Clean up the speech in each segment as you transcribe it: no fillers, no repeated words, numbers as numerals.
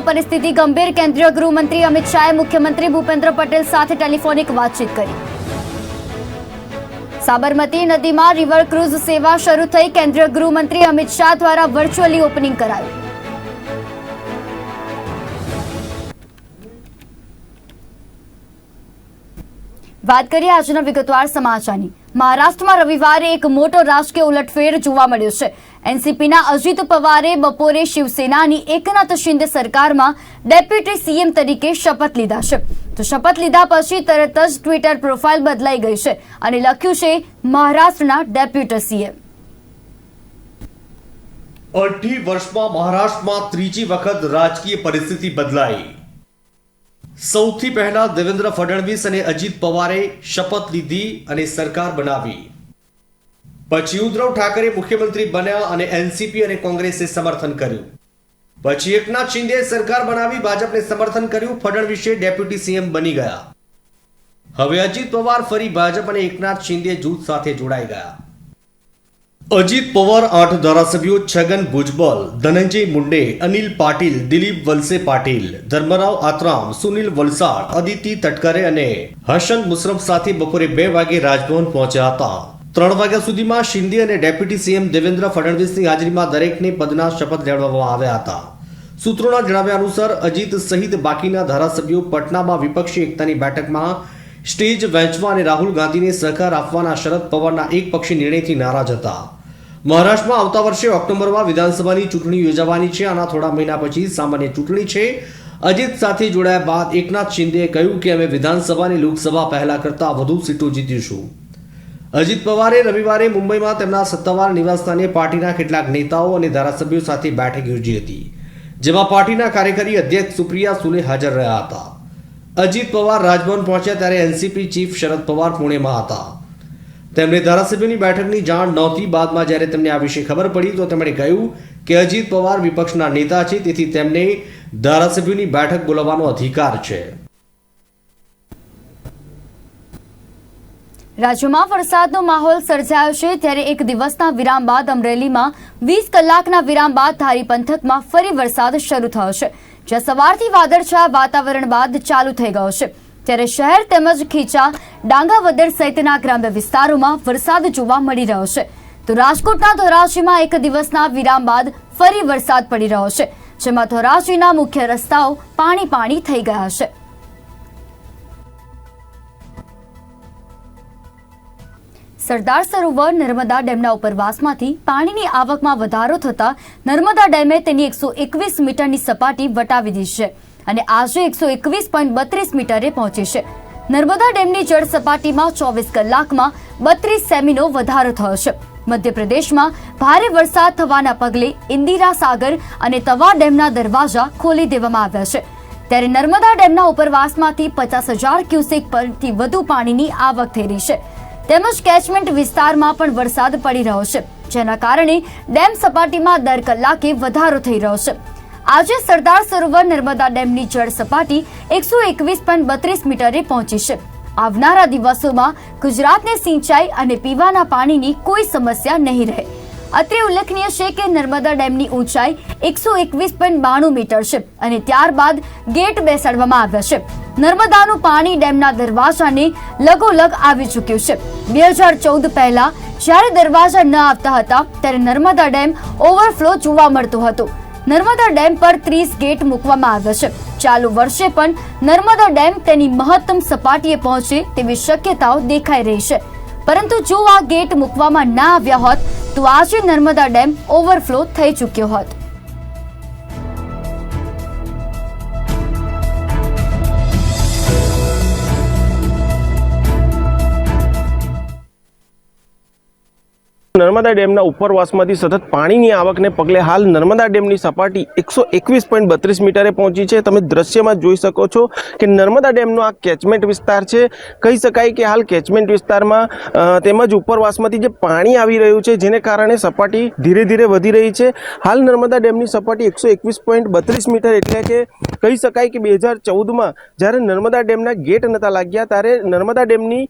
परिस्थिति गंभीर। केंद्रीय गृहमंत्री अमित शाहे मुख्यमंत्री भूपेन्द्र पटेल साथे टेलिफोनिक बातचीत करी। साबरमती नदी में रिवर क्रूज सेवा शुरू थई। केंद्रीय गृहमंत्री अमित शाह द्वारा वर्चुअली ओपनिंग कराયું। बात करिए आजना विगतवार समाचारनी। महाराष्ट्र में रविवारे एक मोटो राजकीय उलटफेर जोवा मळ्यो छे। एनसीपीना अजित पवारे बपोरे शिवसेनानी एकनाथ शिंदे सरकारमां डेप्यूटी सीएम तरीके शपथ लीधा छे। तो शपथ लीधा पछी तरत ज ट्विटर प्रोफाइल बदलाई गई छे अने लख्युं छे महाराष्ट्રના डेप्यूटी सीएम। 18 વર્ષમાં મહારાષ્ટ્રમાં ત્રીજી વખત રાજકીય પરિસ્થિતિ બદલાઈ। સૌથી પહેલા દેવેન્દ્ર ફડણવીસ અને અજીત પવારે શપથ લીધી અને સરકાર બનાવી। પછી ઉદ્ધવ ઠાકરે મુખ્યમંત્રી બન્યા અને એનસીપી અને કોંગ્રેસે સમર્થન કર્યું। પછી એકનાથ શિંદે સરકાર બનાવી, ભાજપને સમર્થન કર્યું। ફડણવીસે ડેપ્યુટી સીએમ બની ગયા। હવે અજીત પવાર ફરી ભાજપ અને એકનાથ શિંદે જૂથ સાથે જોડાઈ ગયા। अजित पवार 8 धारासभ्यों छगन भुजबल, धनंजय मुंडे, अनिल पाटिल, दिलीप वलसे पाटिल, धर्मराव आत्राम, सुनील वलसाड, अदिति तटकरे અને હસન મુશરફ સાથે બપોરે 2 વાગે રાજભવન પહોંચ્યા હતા। 3 વાગ્યા સુધીમાં શિંદે અને ડેપ્યુટી સીએમ દેવેન્દ્ર ફડણવીસની હાજરીમાં દરેકને પદના શપથ લેવડાવવામાં આવ્યા હતા। સૂત્રોના જણાવ્યા અનુસાર અજીત સહિત બાકીના ધારાસભ્યો પટનામાં વિપક્ષી એકતાની બેઠકમાં સ્ટેજ વેચવા અને રાહુલ ગાંધીને સહકાર આપવાના શરદ પવારના એકપક્ષી નિર્ણયથી નારાજ હતા। મહારાષ્ટ્રમાં આવતા વર્ષે ઓક્ટોબરમાં વિધાનસભાની ચૂંટણી યોજાવાની છે। આના થોડા મહિના પછી સામાન્ય ચૂંટણી છે। અજીત સાથે જોડાયા બાદ એકનાથ શિંદેએ કહ્યું કે અમે વિધાનસભા અને લોકસભા પહેલા કરતા વધુ સીટો જીતીશું। અજીત પવારે રવિવારે મુંબઈમાં તેમના સત્તાવાર નિવાસસ્થાને પાર્ટીના કેટલાક નેતાઓ અને ધારાસભ્યો સાથે બેઠક યોજી હતી, જેમાં પાર્ટીના કાર્યકારી અધ્યક્ષ સુપ્રિયા સુલે હાજર રહ્યા હતા। અજીત પવાર રાજભવન પહોંચ્યા ત્યારે એનસીપી ચીફ શરદ પવાર પુણેમાં હતા। તેમણે ધારાસભ્યોની બેઠકની જાણ નહોતી। બાદમાં જ્યારે તેમને આ વિશે ખબર પડી તો તેમણે કહ્યું કે અજીત પવાર વિપક્ષના નેતા છે, તેથી તેમને ધારાસભ્યોની બેઠક બોલાવવાનો અધિકાર છે। રાજ્યમાં વરસાદનો માહોલ સર્જાયો છે, ત્યારે એક દિવસના વિરામ બાદ અમરેલીમાં 20 કલાકના વિરામ બાદ ધારી પંથકમાં ફરી વરસાદ શરૂ થયો છે, જ્યાં સવારથી વાદળછાયા વાતાવરણ બાદ ચાલુ થઈ ગયો છે। ત્યારે શહેર તેમજ ખીચા, ડાંગાવદર સહિતના ગ્રામ્ય વિસ્તારોમાં વરસાદ જોવા મળી રહ્યો છે। તો રાજકોટના ધોરાજીમાં એક દિવસના વિરામ બાદ ફરી વરસાદ પડી રહ્યો છે, જેમાં ધોરાજીના મુખ્ય રસ્તાઓ પાણી થઈ ગયા છે। સરદાર સરોવર નર્મદા ડેમના ઉપરવાસમાંથી પાણીની આવકમાં વધારો થતા નર્મદા ડેમે તેની 121 મીટરની સપાટી વટાવી દીધી છે અને આજે 121.32 મીટરે પહોંચી છે। નર્મદા ડેમની જળ સપાટીમાં 24 કલાકમાં 32 સેમીનો વધારો થયો છે। મધ્યપ્રદેશમાં ભારે વરસાદ થવાના પગલે ઇન્દિરા સાગર અને તવા ડેમના દરવાજા ખોલી દેવામાં આવ્યા છે। ત્યારે નર્મદા ડેમના ઉપરવાસમાંથી 50,000 ક્યુસેક પરથી વધુ પાણીની આવક થઈ રહી છે, તેમજ કેચમેન્ટ વિસ્તારમાં પણ વરસાદ પડી રહ્યો છે, જેના કારણે ડેમ સપાટીમાં દર કલાકે વધારો થઈ રહ્યો છે। આજે સરદાર સરોવર નર્મદા ડેમની જળ સપાટી 121.32 મીટરે પહોંચી છે। આવનારા દિવસોમાં ગુજરાતને સિંચાઈ અને પીવાના પાણીની કોઈ સમસ્યા નહીં રહે। અત્રે ઉલ્લેખનીય છે કે નર્મદા ડેમની ઊંચાઈ 121.92 મીટર છે અને ત્યારબાદ ગેટ બેસાડવામાં આવ્યા છે। નર્મદાનું પાણી ડેમના દરવાજાને લગોલગ આવી ચૂક્યું છે। 2014 પહેલા જ્યારે દરવાજા ન આવતા હતા ત્યારે નર્મદા ડેમ ઓવરફ્લો જોવા મળતો હતો। નર્મદા ડેમ પર 30 ગેટ મૂકવામાં આવ્યા છે। ચાલુ વર્ષે પણ નર્મદા ડેમ તેની મહત્તમ સપાટીએ પહોંચે તેવી શક્યતાઓ દેખાઈ રહી છે, પરંતુ જો આ ગેટ મૂકવામાં ન આવ્યા હોત તો આજે નર્મદા ડેમ ઓવરફ્લો થઈ ચૂક્યો હોત। નર્મદા ડેમના ઉપરવાસમાંથી સતત પાણીની આવકને પગલે હાલ નર્મદા ડેમની સપાટી 121.32 મીટરે પહોંચી છે। તમે દ્રશ્યમાં જોઈ શકો છો કે નર્મદા ડેમનો આ કેચમેન્ટ વિસ્તાર છે। કહી શકાય કે હાલ કેચમેન્ટ વિસ્તારમાં તેમજ ઉપરવાસમાંથી જે પાણી આવી રહ્યું છે, જેને કારણે સપાટી ધીરે ધીરે વધી રહી છે। હાલ નર્મદા ડેમની સપાટી 121.32 મીટર એટલે કે કહી શકાય કે 2014માં જ્યારે નર્મદા ડેમના ગેટ નહોતા લાગ્યા ત્યારે નર્મદા ડેમની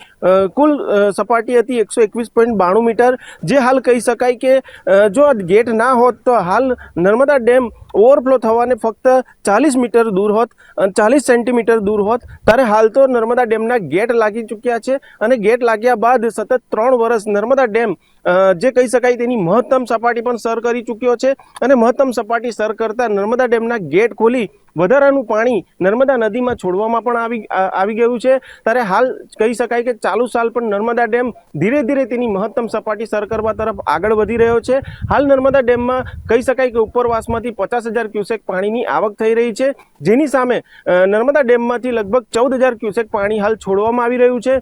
કુલ સપાટી હતી 121.92 મીટર, જે જે હાલ કહી શકાય કે જો આ ગેટ ના હોત તો હાલ નર્મદા ડેમ ઓવરફ્લો થવાને ફક્ત 40 મીટર દૂર હોત, 40 સેન્ટીમીટર દૂર હોત. ત્યારે હાલ તો નર્મદા ડેમના ગેટ લાગી ચૂક્યા છે અને ગેટ લાગ્યા બાદ સતત 3 વર્ષ નર્મદા ડેમ જે કહી શકાય તેની મહત્તમ સપાટી પણ સર કરી ચૂક્યો છે અને મહત્તમ સપાટી સર કરતા નર્મદા ડેમના ગેટ ખોલી વધારાનું પાણી નર્મદા નદીમાં છોડવામાં પણ આવી ગયું છે. ત્યારે હાલ કહી શકાય કે ચાલુ સાલ પણ નર્મદા ડેમ ધીરે ધીરે તેની મહત્તમ સપાટી સર કરવા તરફ આગળ વધી રહ્યો છે. હાલ નર્મદા ડેમમાં કહી શકાય કે ઉપરવાસમાંથી 50,000 ક્યુસેક પાણીની આવક થઈ રહી છે, જેની સામે નર્મદા ડેમમાંથી લગભગ 14,000 ક્યુસેક પાણી હાલ છોડવામાં આવી રહ્યું છે.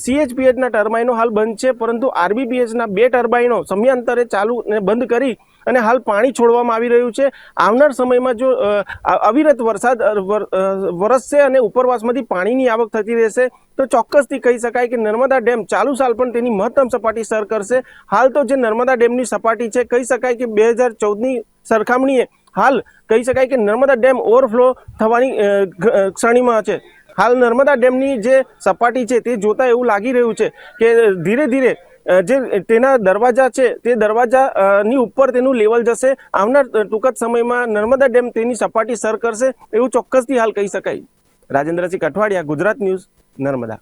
CHPHના ટર્બાઇનો હાલ બંધ છે, પરંતુ RBPHના 2 ટર્બાઇનો સમયાંતરે ચાલુ અને બંધ કરી અને હાલ પાણી છોડવામાં આવી રહ્યું છે. આવનાર સમયમાં જો અવિરત વરસાદ વરસશે અને ઉપરવાસમાંથી પાણીની આવક થતી રહેશે તો ચોક્કસથી કહી શકાય કે નર્મદા ડેમ ચાલુ સાલ પણ તેની મહત્તમ સપાટી સર કરશે. હાલ તો જે નર્મદા ડેમની સપાટી છે કહી શકાય કે 2014ની સરખામણીએ હાલ કહી શકાય કે નર્મદા ડેમ ઓવરફ્લો થવાની ક્ષણીમાં છે. હાલ નર્મદા ડેમની જે સપાટી છે તે જોતા એવું લાગી રહ્યું છે કે ધીરે ધીરે જે તેના દરવાજા છે તે દરવાજાની ઉપર તેનું લેવલ જશે. આવનાર ટૂંક જ સમયમાં નર્મદા ડેમ તેની સપાટી સર કરશે એવું ચોક્કસથી હાલ કહી શકાય. રાજેન્દ્રસિંહ કઠવાડિયા, ગુજરાત ન્યૂઝ, નર્મદા.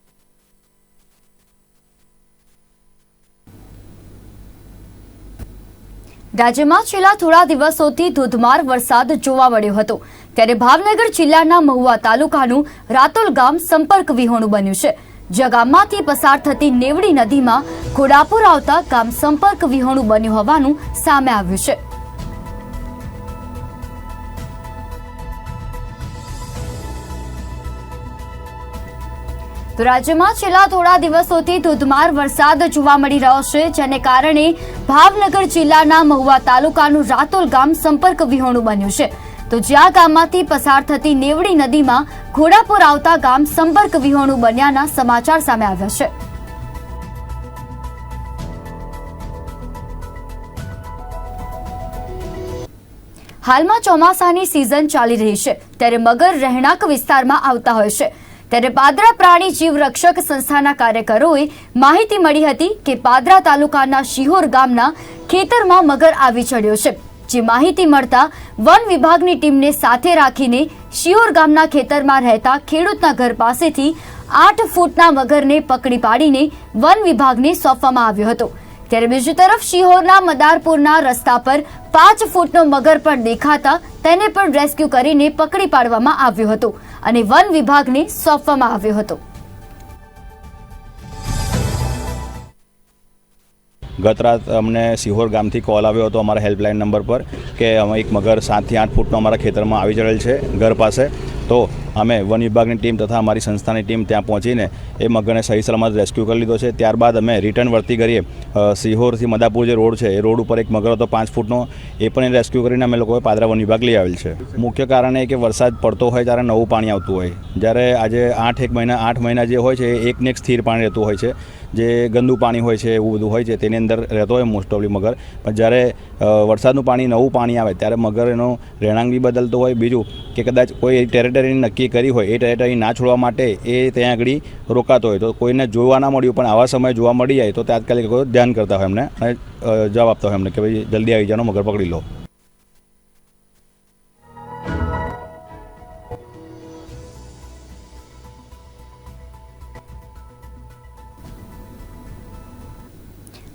રાજ્યમાં છેલ્લા થોડા દિવસોથી ધોધમાર વરસાદ જોવા મળ્યો હતો, ત્યારે ભાવનગર જિલ્લાના મહુવા તાલુકાનું રાતોલ ગામ સંપર્ક વિહોણું બન્યું છે. જ્યાં ગામમાંથી પસાર થતી નેવડી નદીમાં ઘોડાપુર આવતા ગામ સંપર્ક વિહોણું બન્યું હોવાનું સામે આવ્યું છે. તો રાજ્યમાં છેલ્લા થોડા દિવસોથી ધોધમાર વરસાદ જોવા મળી રહ્યો છે, જેને કારણે ભાવનગર જિલ્લાના મહુવા તાલુકાનું રાતોલ ગામ સંપર્ક વિહોણું બન્યું છે. તો જ્યાં ગામમાંથી પસાર થતી નેવડી નદીમાં ઘોડાપુર આવતા ગામ સંપર્ક વિહોણું બન્યાના સમાચાર સામે આવ્યા છે. હાલમાં ચોમાસાની સિઝન ચાલી રહી છે, ત્યારે મગર રહેણાંક વિસ્તારમાં આવતા હોય છે. ત્યારે પાદરા પ્રાણી જીવ રક્ષક સંસ્થાના કાર્યકરોએ માહિતી મળી હતી કે પાદરા તાલુકાના શિહોર ગામના ખેતરમાં મગર આવી ચડ્યો છે. જે માહિતી મળતા વન વિભાગની ટીમને સાથે રાખીને શિહોર ગામના ખેતરમાં રહેતા ખેડૂતના ઘર પાસેથી 8 ફૂટના મગરને પકડી પાડીને વન વિભાગને સોંપવામાં આવ્યો હતો. ત્યારે બીજી તરફ શિહોરના મદારપુરના રસ્તા પર 5 ફૂટનો મગર પણ દેખાતા તેને પણ રેસ્ક્યુ કરીને પકડી પાડવામાં આવ્યો હતો અને વન વિભાગને સોંપવામાં આવ્યો હતો. ગત રાત અમને શિહોર ગામથી કોલ આવ્યો હતો અમારા હેલ્પલાઇન નંબર પર કે એક મગર 7 થી 8 ફૂટનો અમારા ખેતરમાં આવી ચડેલ છે ઘર પાસે. તો અમે વન વિભાગની ટીમ તથા અમારી સંસ્થાની ટીમ ત્યાં પહોંચીને એ મગરને સહી સલામત રેસ્ક્યુ કરી લીધો છે. ત્યારબાદ અમે રિટર્ન વર્તી કરીએ શિહોરથી મદાપુર જે રોડ છે એ રોડ ઉપર એક મગર હતો 5 ફૂટનો, એ પણ રેસ્ક્યુ કરીને અમે લોકોએ પાદરા વન વિભાગ લઈ આવેલ છે. મુખ્ય કારણ એ કે વરસાદ પડતો હોય ત્યારે નવું પાણી આવતું હોય, જ્યારે આજે 8 મહિના જે હોય છે એ એકને એક સ્થિર પાણી રહેતું હોય છે, જે ગંદુ પાણી હોય છે એવું બધું હોય છે તેની અંદર રહેતો હોય મોસ્ટ ઓફલી મગર. પણ જ્યારે વરસાદનું પાણી નવું પાણી આવે ત્યારે મગર એનો રહેણાંક બી બદલતો હોય. બીજું કે કદાચ કોઈ ટેરેટરી નક્કી કરી હોય એ ટેરેટરી ના છોડવા માટે એ ત્યાં આગળ રોકાતો હોય, તો કોઈને જોવા ના મળ્યું પણ આવા સમયે જોવા મળી જાય તો તાત્કાલિક ધ્યાન કરતા હોય એમને અને જવાબ આપતા હોય એમને કે ભાઈ જલ્દી આવી જાઓ, મગર પકડી લો.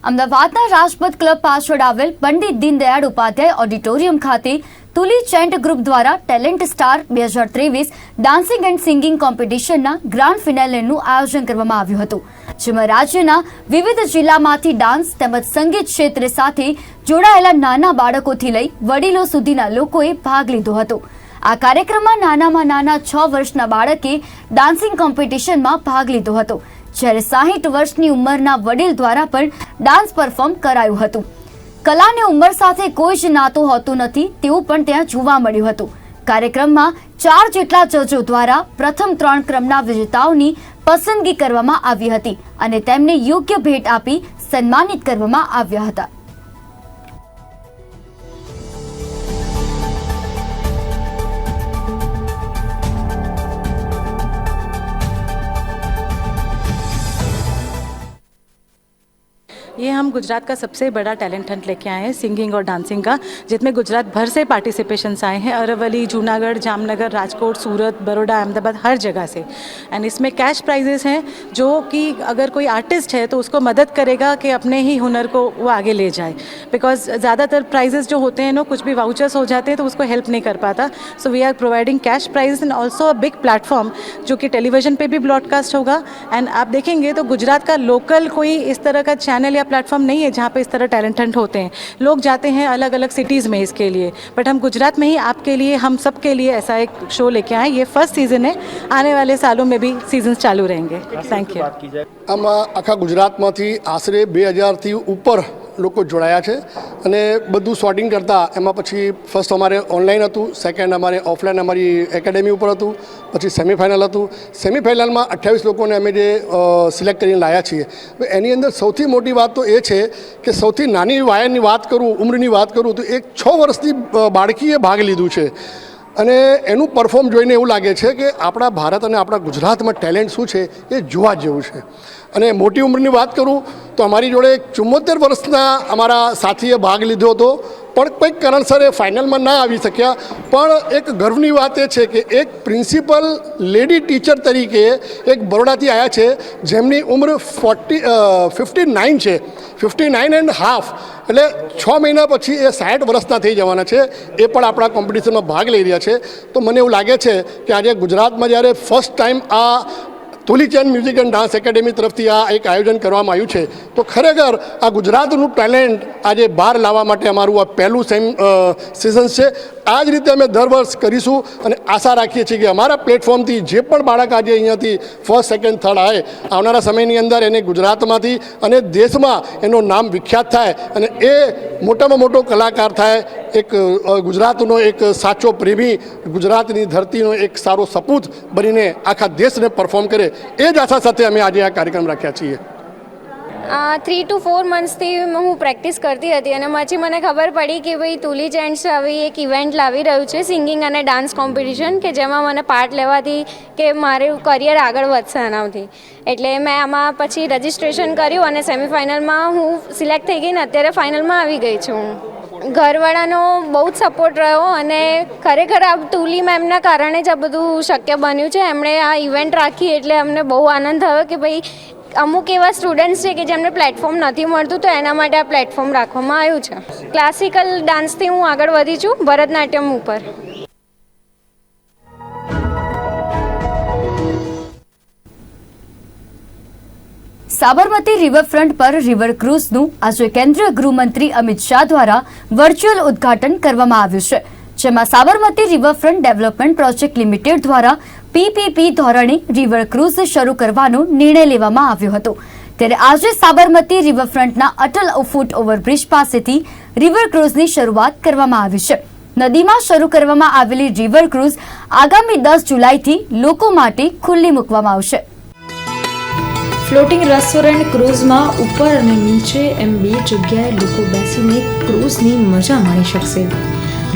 અમદાવાદના રાજપથ ક્લબ પાછળ આવેલ પંડિત દીનદયાળ ઉપાધ્યાય ઓડિટોરિયમ ખાતે તુલી ચેન્ટ ગ્રુપ દ્વારા talent star 2023 dancing and singing કોમ્પિટિશનના ગ્રાન્ડ ફિનાલેનું આયોજન કરવામાં આવ્યું હતું, જેમાં રાજ્યના વિવિધ જિલ્લામાંથી ડાન્સ તેમજ સંગીત ક્ષેત્ર સાથે જોડાયેલા નાના બાળકોથી લઈ વડીલો સુધીના લોકોએ ભાગ લીધો હતો. આ કાર્યક્રમમાં નાનામાં નાના 6 વર્ષના બાળકે ડાન્સિંગ કોમ્પિટિશનમાં ભાગ લીધો હતો, જ્યારે 60 વર્ષની ઉંમરના વડીલ દ્વારા પણ ડાન્સ પરફોર્મ કરાયું હતું. કલાને ઉંમર સાથે કોઈ જ નાતું હોતું નથી તેવું પણ ત્યાં જોવા મળ્યું હતું. કાર્યક્રમમાં 4 જેટલા જજો દ્વારા પ્રથમ 3 ક્રમના વિજેતાઓની પસંદગી કરવામાં આવી હતી અને તેમને યોગ્ય ભેટ આપી સન્માનિત કરવામાં આવ્યા હતા. ये हम गुजरात का सबसे बड़ा टैलेंट हंट लेके आए हैं सिंगिंग और डांसिंग का, जिसमें गुजरात भर से पार्टिसिपेशंस आए हैं, अरवली, जूनागढ़, जामनगर, राजकोट, सूरत, बड़ौदा, अहमदाबाद, हर जगह से। एंड इसमें कैश प्राइजेस हैं जो कि अगर कोई आर्टिस्ट है तो उसको मदद करेगा कि अपने ही हुनर को वो आगे ले जाए, बिकॉज ज़्यादातर प्राइजेस जो होते हैं ना कुछ भी वाउचर्स हो जाते हैं तो उसको हेल्प नहीं कर पाता। So we are providing cash prize and also a big platform जो कि टेलीविजन पे भी ब्रॉडकास्ट होगा। एंड आप देखेंगे तो गुजरात का लोकल कोई इस तरह का चैनल या प्लेटफॉर्म नहीं है जहाँ पे इस तरह टैलेंट हंट होते हैं। लोग जाते हैं अलग अलग सिटीज़ में इसके लिए, बट हम गुजरात में ही आपके लिए, हम सब के लिए ऐसा एक शो लेके आए। ये फर्स्ट सीज़न है, आने वाले सालों में भी सीजन्स चालू रहेंगे। Thank you. આમાં આખા ગુજરાતમાંથી આશરે 2000થી ઉપર લોકો જોડાયા છે અને બધું સોર્ટિંગ કરતાં એમાં પછી ફર્સ્ટ અમારે ઓનલાઈન હતું, સેકન્ડ અમારે ઓફલાઈન અમારી એકેડેમી ઉપર હતું, પછી સેમિફાઇનલ હતું। સેમિફાઇનલમાં 28 લોકોને અમે જે સિલેક્ટ કરીને લાવ્યા છીએ। એની અંદર સૌથી મોટી વાત તો એ છે કે સૌથી નાની વયની વાત કરું, ઉંમરની વાત કરું તો એક 6 વર્ષની બાળકીએ ભાગ લીધું છે અને એનું પરફોર્મ જોઈને એવું લાગે છે કે આપણા ભારત અને આપણા ગુજરાતમાં ટેલેન્ટ શું છે એ જોવા જેવું છે। અને મોટી ઉંમરની વાત કરું તો અમારી જોડે 74 વર્ષના અમારા સાથીએ ભાગ લીધો હતો, પણ કંઈક કારણસર એ ફાઇનલમાં ના આવી શક્યા। પણ એક ગર્વની વાત એ છે કે એક પ્રિન્સિપલ લેડી ટીચર તરીકે એક બરોડાથી આવ્યા છે જેમની ઉંમર 59 છે, 59.5, એટલે 6 મહિના પછી એ 60 વર્ષના થઈ જવાના છે। એ પણ આપણા કોમ્પિટિશનમાં ભાગ લઈ રહ્યા છે। તો મને એવું લાગે છે કે આજે ગુજરાતમાં જ્યારે ફર્સ્ટ ટાઈમ આ તુલીચંદ મ્યુઝિક એન્ડ ડાન્સ એકેડેમી તરફથી આ એક આયોજન કરવામાં આવ્યું છે તો ખરેખર આ ગુજરાતનું ટેલેન્ટ આજે બહાર લાવવા માટે અમારું આ પહેલું સિઝન છે। આ જ રીતે અમે દર વર્ષ કરીશું અને આશા રાખીએ છીએ કે અમારા પ્લેટફોર્મથી જે પણ બાળક આજે અહીંયાથી ફર્સ્ટ, સેકન્ડ, થર્ડ આવે, આવનારા સમયની અંદર એને ગુજરાતમાંથી અને દેશમાં એનું નામ વિખ્યાત થાય અને એ મોટામાં મોટો કલાકાર થાય, એક ગુજરાતનો એક સાચો પ્રેમી, ગુજરાતની ધરતીનો એક સારો સપૂત બનીને આખા દેશને પરફોર્મ કરે, એ જ આશા સાથે અમે આજે આ કાર્યક્રમ રાખ્યા છીએ। 3 to 4 મંથ્સથી હું પ્રેક્ટિસ કરતી હતી અને પછી મને ખબર પડી કે ભાઈ તુલી ચેન્ટ્સ આવી એક ઇવેન્ટ લાવી રહ્યું છે સિંગિંગ અને ડાન્સ કોમ્પિટિશન કે જેમાં મને પાર્ટ લેવાથી કે મારું કરિયર આગળ વધશે એનાથી। એટલે મેં આમાં પછી રજિસ્ટ્રેશન કર્યું અને સેમિફાઇનલમાં હું સિલેક્ટ થઈ ગઈ ને અત્યારે ફાઇનલમાં આવી ગઈ છું હું। ઘરવાળાનો બહુ જ સપોર્ટ રહ્યો અને ખરેખર આ તુલી મેમના કારણે જ આ બધું શક્ય બન્યું છે। એમણે આ ઇવેન્ટ રાખી એટલે અમને બહુ આનંદ થયો કે ભાઈ અમુક એવા સ્ટુડન્ટ્સ છે કે જેમને પ્લેટફોર્મ નથી મળતું તો એના માટે આ પ્લેટફોર્મ રાખવામાં આવ્યું છે। ક્લાસિકલ ડાન્સથી હું આગળ વધી છું ભરતનાટ્યમ ઉપર। સાબરમતી રિવરફ્રન્ટ પર રિવર ક્રૂઝનું આજે કેન્દ્રીય ગૃહમંત્રી અમિત શાહ દ્વારા વર્ચ્યુઅલ ઉદ્ઘાટન કરવામાં આવ્યું છે, જેમાં Sabarmati riverfront development project limited દ્વારા PPP ધોરણે રિવર ક્રૂઝ શરૂ કરવાનો નિર્ણય લેવામાં આવ્યો હતો। ત્યારે આજે સાબરમતી રિવરફ્રન્ટના અટલ ફૂટ ઓવરબ્રિજ પાસેથી રિવર ક્રૂઝની શરૂઆત કરવામાં આવી છે। નદીમાં શરૂ કરવામાં આવેલી રિવર ક્રૂઝ આગામી 10 જુલાઈથી લોકો માટે ખુલ્લી મૂકવામાં આવશે। ફ્લોટિંગ રેસ્ટોરન્ટ ક્રૂઝમાં ઉપર અને નીચે એમ 2 જગ્યાએ લોકો બેસીને ક્રૂઝની મજા માણી શકશે।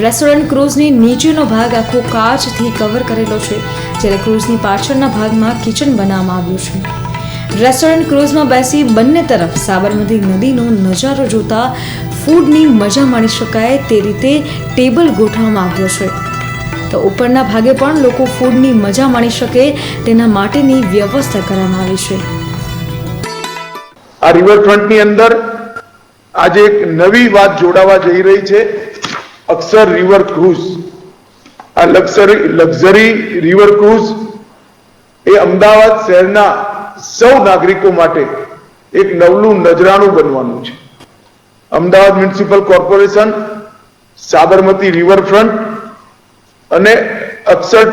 રેસ્ટોરન્ટ ક્રૂઝની નીચેનો ભાગ આખો કાચથી કવર કરેલો છે, જ્યારે ક્રૂઝની પાછળના ભાગમાં કિચન બનાવવામાં આવ્યું છે। રેસ્ટોરન્ટ ક્રૂઝમાં બેસી બંને તરફ સાબરમતી નદીનો નજારો જોતા ફૂડની મજા માણી શકાય તે રીતે ટેબલ ગોઠવવામાં આવ્યો છે। તો ઉપરના ભાગે પણ લોકો ફૂડની મજા માણી શકે તેના માટેની વ્યવસ્થા કરવામાં આવી છે। આ રિવરફ્રન્ટની અંદર આજે એક નવી વાત જોડાવા જઈ રહી છે, અક્ષર રિવર ક્રૂઝ। આ લક્ઝરી રિવર ક્રૂઝ એ અમદાવાદ શહેરના સૌ નાગરિકો માટે એક નવલું નજરાણું બનવાનું છે। Ahmedabad municipal corporation, Sabarmati riverfront અને અક્ષર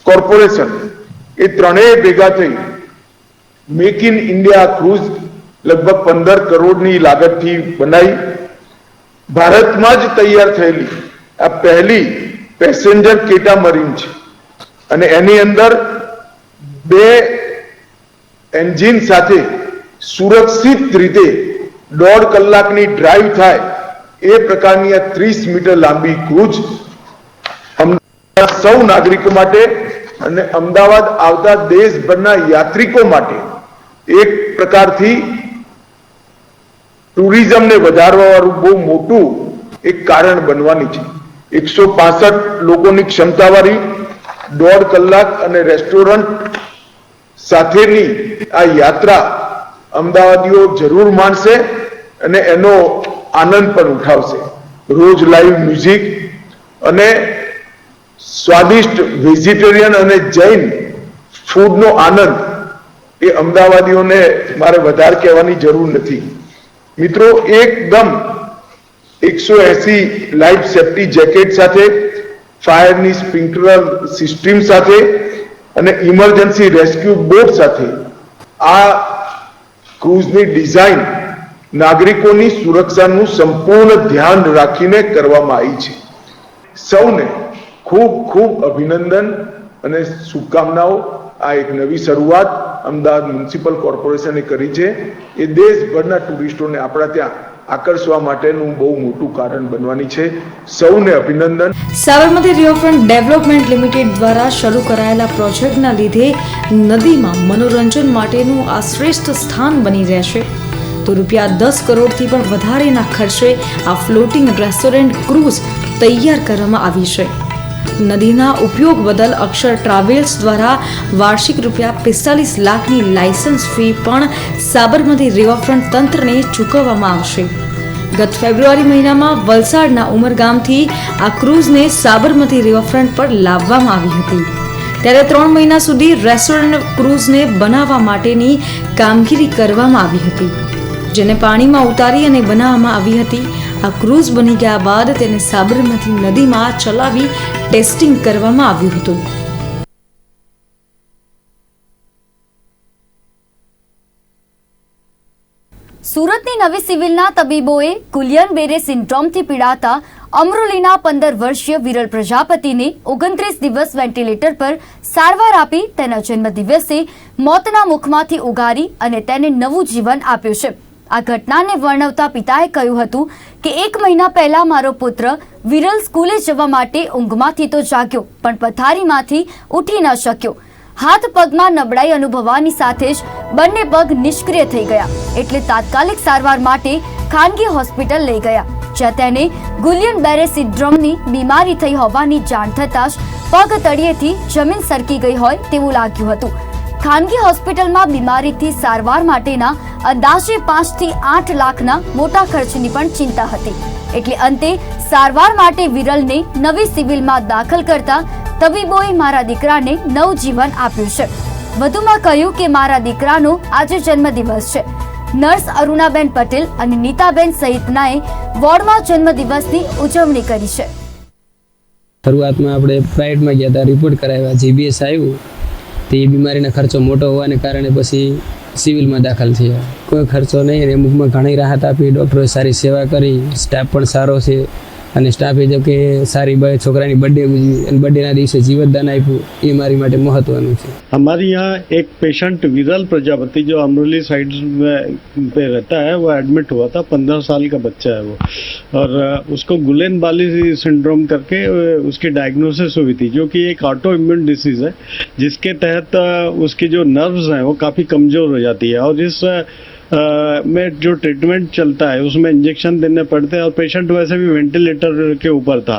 કોર્પોરેશન એ ત્રણેય ભેગા થઈ મેક ઇન ઇન્ડિયા ક્રૂઝ લગભગ 15 કરોડની લાગતથી બનાવી ભારતમાં જ તૈયાર થયેલી આ પહેલી પેસેન્જર કેટામરીન છે અને એની અંદર 2 એન્જિન સાથે સુરક્ષિત રીતે 1.5 કલાકની ડ્રાઈવ થાય એ પ્રકારની આ 30 મીટર લાંબી ક્રૂઝ અમદાવાદ સૌ નાગરિકો માટે અને અમદાવાદ આવતા દેશભરના યાત્રિકો માટે એક પ્રકારથી ટુરિઝમને વધારવાવાળું બહુ મોટું એક કારણ બનવાની છે. 165 લોકોની ક્ષમતાવાળી 1.5 કલાક અને રેસ્ટોરન્ટ સાથેની આ યાત્રા અમદાવાદીઓ જરૂર માણશે અને એનો આનંદ પણ ઉઠાવશે. રોજ લાઈવ મ્યુઝિક અને સ્વાદિષ્ટ વેજીટેરિયન અને જૈન ફૂડનો આનંદ એ અમદાવાદીઓને મારે વધારે કહેવાની જરૂર નથી. મિત્રો, એકદમ 180 લાઈફ સેફ્ટી જેકેટ સાથે, ફાયરની સ્પ્રિંકલર સિસ્ટમ સાથે અને ઇમરજન્સી રેસ્ક્યુ બોટ સાથે આ ક્રૂઝની ડિઝાઇન નાગરિકોની સુરક્ષાનું સંપૂર્ણ ધ્યાન રાખીને કરવામાં આવી છે. સૌને ખૂબ ખૂબ અભિનંદન અને શુભકામનાઓ. આ એક નવી શરૂઆત અમદાવાદ મ્યુનિસિપલ કોર્પોરેશને કરી છે. એ દેશભરના ટુરિસ્ટોને આપણા ત્યાં આકર્ષવા માટેનું બહુ મોટું કારણ બનવાની છે. સૌને અભિનંદન. સાબરમતી રિવરફ્રન્ટ ડેવલપમેન્ટ લિમિટેડ દ્વારા શરૂ કરાયેલા પ્રોજેક્ટના લીધે નદીમાં મનોરંજન માટેનું આ શ્રેષ્ઠ સ્થાન બની રહેશે. તો ₹10 કરોડથી પણ વધારેના ખર્ચે આ ફ્લોટિંગ રેસ્ટોરન્ટ ક્રૂઝ તૈયાર કરવામાં આવી છે. નદીના ઉપયોગ બદલ અક્ષર ટ્રાવેલ્સ દ્વારા વાર્ષિક ₹45 લાખની લાયસન્સ ફી પણ સાબરમતી રિવરફ્રન્ટ તંત્રને ચૂકવવામાં આવશે. ગત ફેબ્રુઆરી મહિનામાં વલસાડના ઉમરગામથી આ ક્રૂઝને સાબરમતી રિવરફ્રન્ટ પર લાવવામાં આવી હતી. ત્યારે 3 મહિના સુધી રેસ્ટોરન્ટ ક્રૂઝને બનાવવા માટેની કામગીરી કરવામાં આવી હતી, જેને પાણીમાં ઉતારી અને બનાવવામાં આવી હતી. આ ક્રૂઝ બની ગયા બાદ તેને સાબરમતી નદીમાં ચલાવી ટેસ્ટિંગ કરવામાં આવ્યું હતું. સુરતની નવી સિવિલના તબીબોએ ગુલિયન બેરે સિન્ડ્રોમથી પીડાતા અમરોલીના 15 વર્ષીય વિરલ પ્રજાપતિને 29 દિવસ વેન્ટિલેટર પર સારવાર આપી તેના જન્મદિવસે મોતના મુખમાંથી ઉગારી અને તેને નવું જીવન આપ્યું છે. આ ઘટનાને વર્ણવતા પિતાએ કહ્યું હતું કે 1 મહિના પહેલા મારો પુત્ર વિરલ સ્કૂલે જવા માટે ઊંઘમાંથી તો જાગ્યો, પણ પથારીમાંથી ઉઠી ન શક્યો. હાથ પગમાં નબળાઈ અનુભવવાની સાથે જ બંને પગ નિષ્ક્રિય થઈ ગયા, એટલે તાત્કાલિક સારવાર માટે ખાનગી હોસ્પિટલ લઈ ગયા, જ્યાં તેને ગુલિયન બેરે સિન્ડ્રોમની બીમારી થઈ હોવાની જાણ થતાં જ પગ તળિયેથી જમીન સરકી ગઈ હોય તેવું લાગ્યું હતું. ખાનગી હોસ્પિટલમાં બીમારીથી સારવાર માટેના અંદાજે 5 થી 8 લાખના મોટા ખર્ચની પણ ચિંતા હતી, એટલે અંતે સારવાર માટે વિરલને નવી સિવિલમાં દાખલ કરતા તબીબોએ મારા દીકરાને નવજીવન આપ્યું છે. વધુમાં કહ્યું કે મારા દીકરાનો આજે જન્મદિવસ છે. નર્સ અરુણાબેન પટેલ અને નીતાબેન સહિતનાએ વોર્ડમાં જન્મદિવસની ઉજવણી કરી છે. શરૂઆતમાં આપણે પ્રાઇવેટમાં ગયા હતા, રિપોર્ટ કરાવ્યા, જીબીએસ આવ્યું, તો એ બીમારીનો ખર્ચો મોટો હોવાને કારણે પછી સિવિલમાં દાખલ થયા. કોઈ ખર્ચો નહીં, અમુકમાં ઘણી રાહત આપી, ડૉક્ટરોએ સારી સેવા કરી, સ્ટાફ પણ સારો છે અને સ્ટાફે જો કે સારી છોકરાની બર્થડે ઉજવી અને બર્થડેના દિવસે जीवनदान આપ્યું, એ મારી માટે મહત્વનું છે. हमारे यहाँ एक पेशेंट विरल प्रजापति जो अमरोली साइड पे रहता है, वो एडमिट हुआ था. 15 साल का बच्चा है वो, और उसको गुलेन बाली सिंड्रोम करके उसकी डायग्नोसिस हुई थी, जो कि एक ऑटो इम्यून डिसीज है, जिसके तहत उसकी जो नर्व्स हैं वो काफ़ी कमज़ोर हो जाती है, और इस में जो ट्रीटमेंट चलता है उसमें इंजेक्शन देने पड़ते हैं, और पेशेंट वैसे भी वेंटिलेटर के ऊपर था,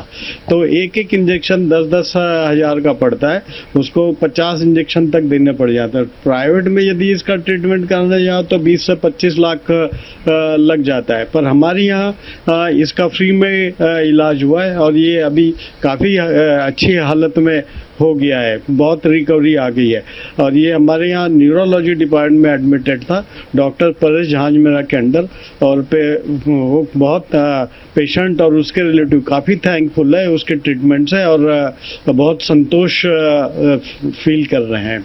तो एक इंजेक्शन 10-10 हज़ार का पड़ता है, उसको 50 इंजेक्शन तक देने पड़ जाते हैं. प्राइवेट में यदि इसका ट्रीटमेंट करने जाओ तो 20 से 25 लाख लग जाता है, पर हमारे यहाँ इसका फ्री में इलाज हुआ है, और ये अभी काफ़ी अच्छी हालत में हो गया है, बहुत रिकवरी आ गई है. और ये हमारे यहाँ न्यूरोलॉजी डिपार्टमेंट में एडमिटेड था, डॉक्टर परेश झांझमेरा के अंडर, और वो बहुत पेशेंट और उसके रिलेटिव काफ़ी थैंकफुल है उसके ट्रीटमेंट से, और बहुत संतोष फील कर रहे हैं.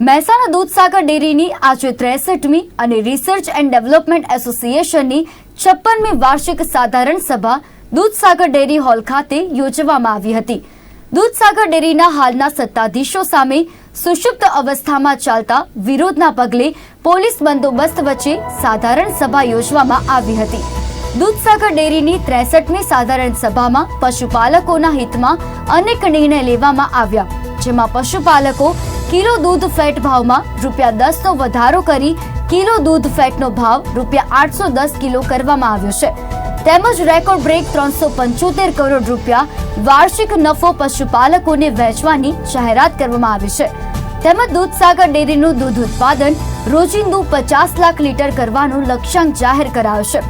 મહેસાણા દૂધસાગર ડેરીની આજે 63મી અને રિસર્ચ એન્ડ ડેવલપમેન્ટ એસોસિએશનની 56મી વાર્ષિક સાધારણ સભા દૂધસાગર ડેરી હોલ ખાતે યોજવામાં આવી હતી. દૂધસાગર ડેરીના હાલના સત્તાધીશો સામે સુષુપ્ત અવસ્થામાં ચાલતા વિરોધના પગલે પોલીસ બંદોબસ્ત વચ્ચે સાધારણ સભા યોજવામાં આવી હતી. દૂધસાગર ડેરીની 63મી સાધારણ સભામાં પશુપાલકોના હિતમાં અનેક નિર્ણય લેવામાં આવ્યા, જેમાં પશુપાલકો કિલો દૂધ ફેટ ભાવમાં ₹10નો વધારો કરી કિલો દૂધ ફેટનો ભાવ ₹810 કિલો કરવામાં આવ્યો છે. તેમજ રેકોર્ડ બ્રેક 375 કરોડ રૂપિયા વાર્ષિક નફો પશુપાલકોને વહેંચવાની જાહેરાત કરવામાં આવી છે. તેમજ દૂધસાગર ડેરીનું દૂધ ઉત્પાદન રોજિંદુ 50 લાખ લીટર કરવાનું લક્ષ્યાંક જાહેર કરાયો છે.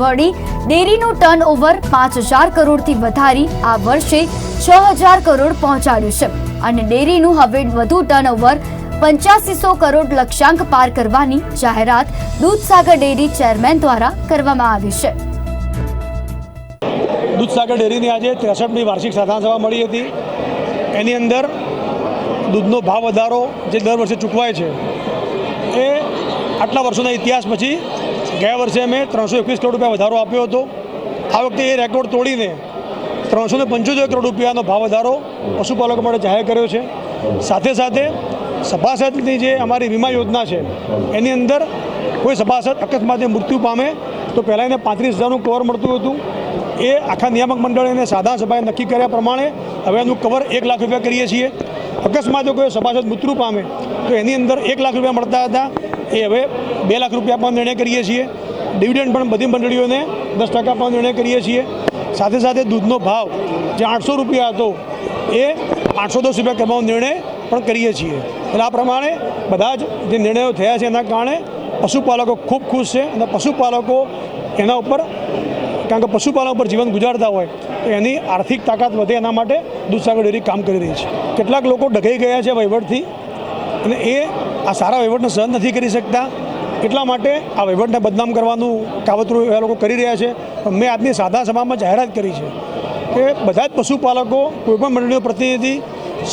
વળી ડેરીનું ટર્નઓવર 5000 કરોડથી વધારી આ વર્ષે 6000 કરોડ પહોંચાડ્યું છે અને ડેરીનું હવે વધુ ટર્નઓવર 8500 કરોડ લક્ષ્યાંક પાર કરવાની જાહેરાત દૂધસાગર ડેરી ચેરમેન દ્વારા કરવામાં આવી છે. દૂધસાગર ડેરીની આજે 63મી વાર્ષિક સાધારણ સભા મળી હતી. એની અંદર દૂધનો ભાવ વધારો જે દર વર્ષે ચૂકવાય છે એ આટલા વર્ષોના ઇતિહાસ પછી ગયા વર્ષે અમે 321 કરોડ રૂપિયા વધારો આપ્યો હતો. આ વખતે એ રેકોર્ડ તોડીને 375 કરોડ રૂપિયાનો ભાવ વધારો પશુપાલકો માટે જાહેર કર્યો છે. સાથે સાથે સભાસદની જે અમારી વીમા યોજના છે એની અંદર કોઈ સભાસદ અકસ્માતે મૃત્યુ પામે તો પહેલાં એને 35,000નું કવર મળતું હતું. એ આખા નિયામક મંડળે અને સાધારણ સભાએ નક્કી કર્યા પ્રમાણે હવે એનું કવર 1 લાખ રૂપિયા કરીએ છીએ. અકસ્માતે કોઈ સભાસદ મૃત્યુ પામે તો એની અંદર 1 લાખ રૂપિયા મળતા હતા એ હવે 2 લાખ રૂપિયા આપવાનો નિર્ણય કરીએ છીએ. ડિવિડન્ડ પણ બધી મંડળીઓને 10% આપવાનો નિર્ણય કરીએ છીએ. સાથે સાથે દૂધનો ભાવ જે 800 રૂપિયા હતો એ 810 રૂપિયા કરવાનો નિર્ણય પણ કરીએ છીએ. એટલે આ પ્રમાણે બધા જ જે નિર્ણયો થયા છે એના કારણે પશુપાલકો ખૂબ ખુશ છે અને પશુપાલકો એના ઉપર કારણ કે પશુપાલન પર જીવન ગુજારતા હોય તો એની આર્થિક તાકાત વધે એના માટે દૂધસાગર ડેરી કામ કરી રહી છે. કેટલાક લોકો ડઘાઈ ગયા છે વહીવટથી અને એ આ સારા વહીવટને સહન નથી કરી શકતા. એટલા માટે આ વહીવટને બદનામ કરવાનું કાવતરું એ લોકો કરી રહ્યા છે. મેં આજની સાધારણ સભામાં જાહેરાત કરી છે કે બધા જ પશુપાલકો કોઈપણ મંડળીનો પ્રતિનિધિ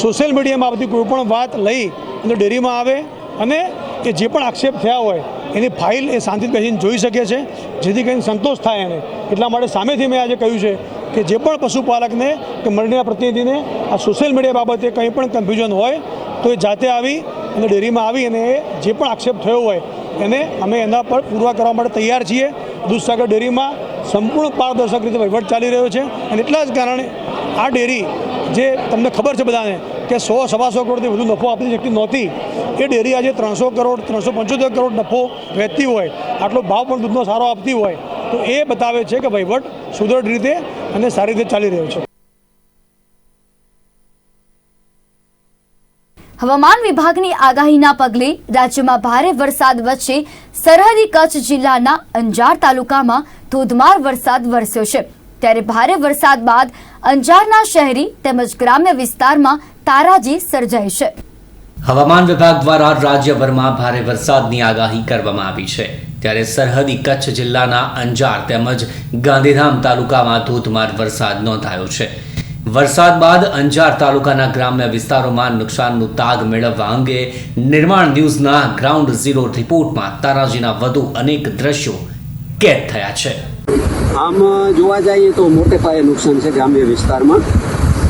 સોશિયલ મીડિયામાં આવતી કોઈપણ વાત લઈ અને ડેરીમાં આવે અને એ જે પણ આક્ષેપ થયા હોય એની ફાઇલ એ શાંતિથી બેસીને જોઈ શકે છે જેથી કરીને સંતોષ થાય એને. એટલા માટે સામેથી મેં આજે કહ્યું છે કે જે પણ પશુપાલકને કે મંડળીના પ્રતિનિધિને આ સોશિયલ મીડિયા બાબતે કંઈ પણ કન્ફ્યુઝન હોય તો એ જાતે આવી અને ડેરીમાં આવી અને જે પણ આક્ષેપ થયો હોય એને અમે એના પર પૂરવા કરવા માટે તૈયાર છીએ. દૂધસાગર ડેરીમાં સંપૂર્ણ પારદર્શક રીતે વહીવટ ચાલી રહ્યો છે અને એટલા જ કારણે આ ડેરી જે તમને ખબર છે બધાને કે 100-125 કરોડથી વધુ નફો આપી શકતી નહોતી એ ડેરી આજે 300 કરોડ 375 કરોડ નફો વહેતી હોય, આટલો ભાવ પણ દૂધનો સારો આપતી હોય તો એ બતાવે છે કે વહીવટ સુદૃઢ રીતે અને સારી રીતે ચાલી રહ્યો છે. હવામાન વિભાગની આગાહીના પગલે રાજ્યમાં ભારે વરસાદ વચ્ચે સરહદી કચ્છ જિલ્લાના અંજાર તાલુકામાં ધોધમાર વરસાદ વરસ્યો છે. ત્યારે ભારે વરસાદ બાદ અંજારના શહેરી તેમજ ગ્રામ્ય વિસ્તારમાં તારાજી સર્જાઈ છે. હવામાન વિભાગ દ્વારા રાજ્યભરમાં ભારે વરસાદની આગાહી કરવામાં આવી છે. ત્યારે સરહદી કચ્છ જિલ્લાના અંજાર તેમજ ગાંધીધામ તાલુકામાં ધોધમાર વરસાદ નોંધાયો છે. વરસાદ બાદ અંજાર તાલુકાના ગ્રામ્ય વિસ્તારોમાં નુકસાનનું તાગ મેળવવા અંગે નિર્માણ ન્યૂઝના ગ્રાઉન્ડ ઝીરો રિપોર્ટમાં તારાજીના વધુ અનેક દ્રશ્યો કેદ થયા છે. આમ જોવા જઈએ તો મોટે પાયે નુકસાન છે ગ્રામ્ય વિસ્તારમાં.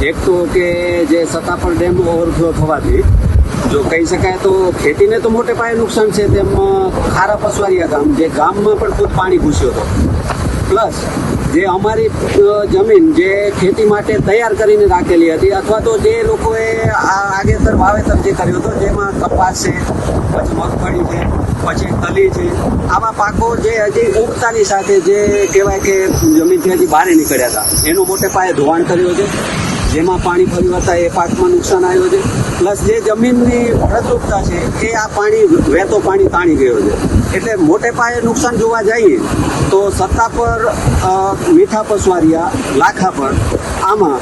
એક તો કે જે સતાપર ડેમ ઓવરફ્લો થવાથી જો કહી શકાય તો ખેતીને તો મોટે પાયે નુકસાન છે. તેમ ખારા પસવારિયા ગામ જે ગામમાં પણ ખૂબ પાણી ઘૂસ્યો હતો. પ્લસ જે અમારી જમીન જે ખેતી માટે તૈયાર કરીને રાખેલી હતી અથવા તો જે લોકોએ આગેતર વાવેતર જે કર્યું હતું જેમાં કપાસ છે, પછી મગફળી છે, પછી તલી છે, આવા પાકો જે હજી ઉગતાની સાથે જે કહેવાય કે જમીનથી હજી બહાર નીકળ્યા હતા એનો મોટે પાયે ધોવાણ કર્યો છે. જેમાં પાણી ફર્યું હતા એ પાકમાં નુકસાન આવ્યું છે. પ્લસ જે જમીનની ફળદ્રુપતા છે એ આ પાણી વહેતો પાણી તાણી ગયો છે. એટલે મોટે પાયે નુકસાન જોવા જઈએ તો સત્તાપર, મીઠા પસવારિયા, લાખાપર આમાં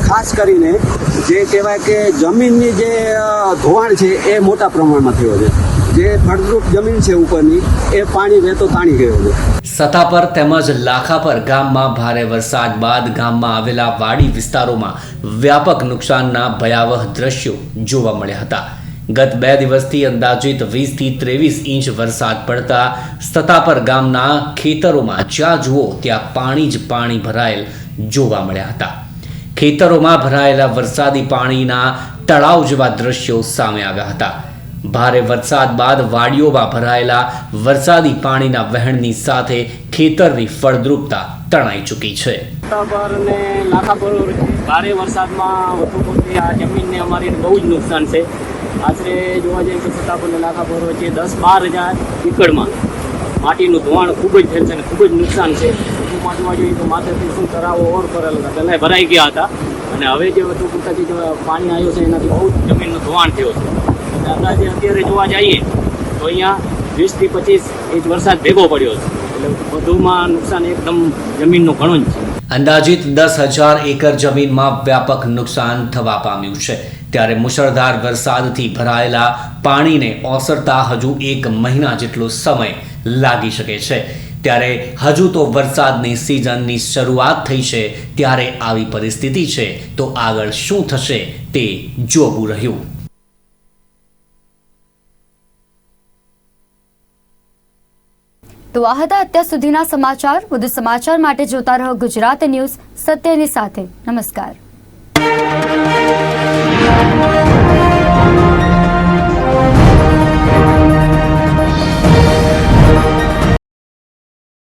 ખાસ કરીને જે કહેવાય કે જમીનની જે ધોવાણ છે એ મોટા પ્રમાણમાં થયો છે. જે ફળદ્રુપ જમીન છે ઉપરની એ પાણી વહેતો તાણી ગયો છે. સતાપર તેમજ લાખાપર ગામમાં ભારે વરસાદ બાદ ગામમાં આવેલા વાડી વિસ્તારોમાં વ્યાપક નુકસાનના ભયાવહ દ્રશ્યો જોવા મળ્યા હતા. ગત 2 દિવસથી અંદાજિત 20 થી 23 ઇંચ વરસાદ પડતા સતાપર ગામના ખેતરોમાં જ્યાં જુઓ ત્યાં પાણી જ પાણી ભરાયેલ જોવા મળ્યા હતા. ખેતરોમાં ભરાયેલા વરસાદી પાણીના તળાવ જેવા દ્રશ્યો સામે આવ્યા હતા. ભારે વરસાદ બાદ વાડીઓમાં ભરાયેલા વરસાદી પાણીના વહેણની સાથે ખેતરની ફળદ્રુપતા તણાઈ ચૂકી છે. પર ને લાખા પર ભારે વરસાદમાં વધુ આ જમીનને અમારી બહુ જ નુકસાન છે. આશરે જોવા જઈએ તો સત્તાપર ને લાખા પર વચ્ચે 10-12 હજાર એકડમાં માટીનું ધોવાણ ખૂબ જ થયેલ છે અને ખૂબ જ નુકસાન છે. વધુમાં જોવા જોઈએ તો માથેથી શું તરાવો ઓર કરેલા હતા, પહેલાં ભરાઈ ગયા હતા અને હવે જે વધુ પૂરતાથી જે પાણી આવ્યું છે એનાથી બહુ જ જમીનનું ધોવાણ થયું છે. અને અંદાજે અત્યારે જોવા જઈએ તો અહીંયા 20 થી 25 ઇંચ વરસાદ ભેગો પડ્યો છે. એટલે વધુમાં નુકસાન એકદમ જમીનનું ઘણું જ છે. અંદાજિત 10,000 એકર જમીનમાં વ્યાપક નુકસાન થવા પામ્યું છે. ત્યારે મુશળધાર વરસાદથી ભરાયેલા પાણીને ઓસરતા હજુ 1 મહિના જેટલો સમય લાગી શકે છે. ત્યારે હજુ તો વરસાદની સિઝનની શરૂઆત થઈ છે, ત્યારે આવી પરિસ્થિતિ છે તો આગળ શું થશે તે જોવું રહ્યું. તો આ હતા અત્યાર સુધીના સમાચાર. વધુ સમાચાર માટે જોતા રહો ગુજરાત ન્યૂઝ, સત્યની સાથે. નમસ્કાર.